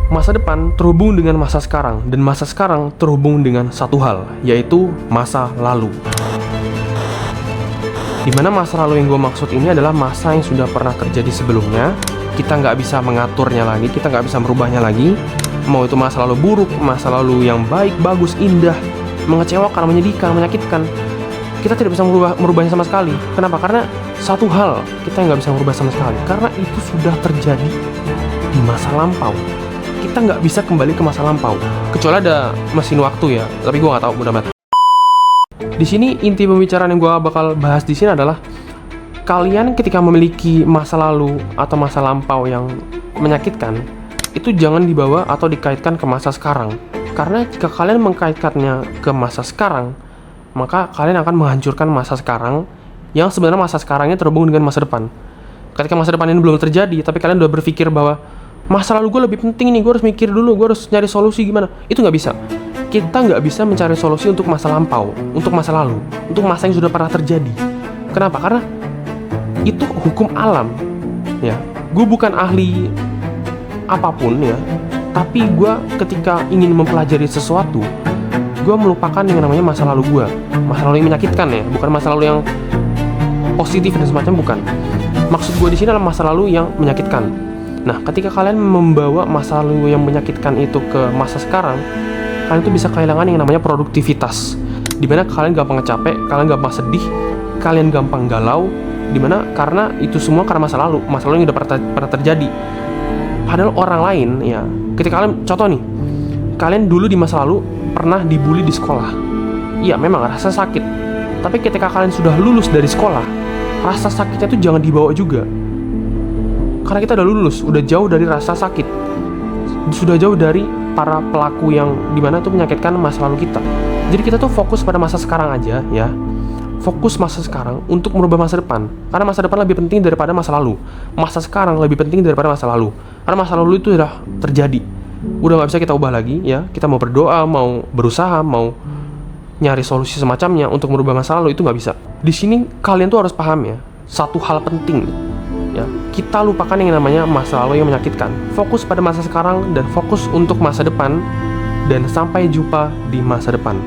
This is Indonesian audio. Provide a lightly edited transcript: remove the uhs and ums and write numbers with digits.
Masa depan terhubung dengan masa sekarang, dan masa sekarang terhubung dengan satu hal, yaitu masa lalu. Dimana masa lalu yang gue maksud ini adalah masa yang sudah pernah terjadi sebelumnya. Kita nggak bisa mengaturnya lagi, kita nggak bisa merubahnya lagi. Mau itu masa lalu buruk, masa lalu yang baik, bagus, indah, mengecewakan, menyedihkan, menyakitkan, kita tidak bisa merubahnya sama sekali. Kenapa? Karena satu hal kita nggak bisa merubah sama sekali, karena itu sudah terjadi di masa lampau. Kita nggak bisa kembali ke masa lampau, kecuali ada mesin waktu ya. Tapi gue nggak tahu, mudah banget. Di sini inti pembicaraan yang gue bakal bahas di sini adalah kalian ketika memiliki masa lalu atau masa lampau yang menyakitkan, itu jangan dibawa atau dikaitkan ke masa sekarang. Karena jika kalian mengkaitkannya ke masa sekarang, maka kalian akan menghancurkan masa sekarang yang sebenarnya masa sekarangnya terhubung dengan masa depan. Ketika masa depan ini belum terjadi, tapi kalian udah berpikir bahwa masa lalu gue lebih penting nih, gue harus mikir dulu, gue harus nyari solusi gimana. Itu nggak bisa. Kita nggak bisa mencari solusi untuk masa lampau, untuk masa lalu, untuk masa yang sudah pernah terjadi. Kenapa? Karena itu hukum alam. Ya, gue bukan ahli apapun ya, tapi gue ketika ingin mempelajari sesuatu, gue melupakan yang namanya masa lalu gue. Masa lalu yang menyakitkan ya, bukan masa lalu yang positif dan semacam, bukan. Maksud gue di sini adalah masa lalu yang menyakitkan. Nah, ketika kalian membawa masa lalu yang menyakitkan itu ke masa sekarang, kalian itu bisa kehilangan yang namanya produktivitas. Dimana kalian gampang capek, kalian gampang sedih, kalian gampang galau. Dimana karena itu semua karena masa lalu yang udah pernah terjadi. Padahal orang lain ya, ketika kalian, contoh nih, kalian dulu di masa lalu pernah dibully di sekolah. Iya, memang rasa sakit. Tapi ketika kalian sudah lulus dari sekolah, rasa sakitnya itu jangan dibawa juga. Karena kita udah lulus, udah jauh dari rasa sakit, sudah jauh dari para pelaku yang dimana itu menyakitkan masa lalu kita. Jadi kita tuh fokus pada masa sekarang aja ya. Fokus masa sekarang untuk merubah masa depan. Karena masa depan lebih penting daripada masa lalu. Masa sekarang lebih penting daripada masa lalu. Karena masa lalu itu udah terjadi, udah nggak bisa kita ubah lagi ya. Kita mau berdoa, mau berusaha, mau nyari solusi semacamnya untuk merubah masa lalu, itu nggak bisa. Di sini kalian tuh harus paham ya, satu hal penting ya, kita lupakan yang namanya masa lalu yang menyakitkan. Fokus pada masa sekarang dan fokus untuk masa depan. Dan sampai jumpa di masa depan.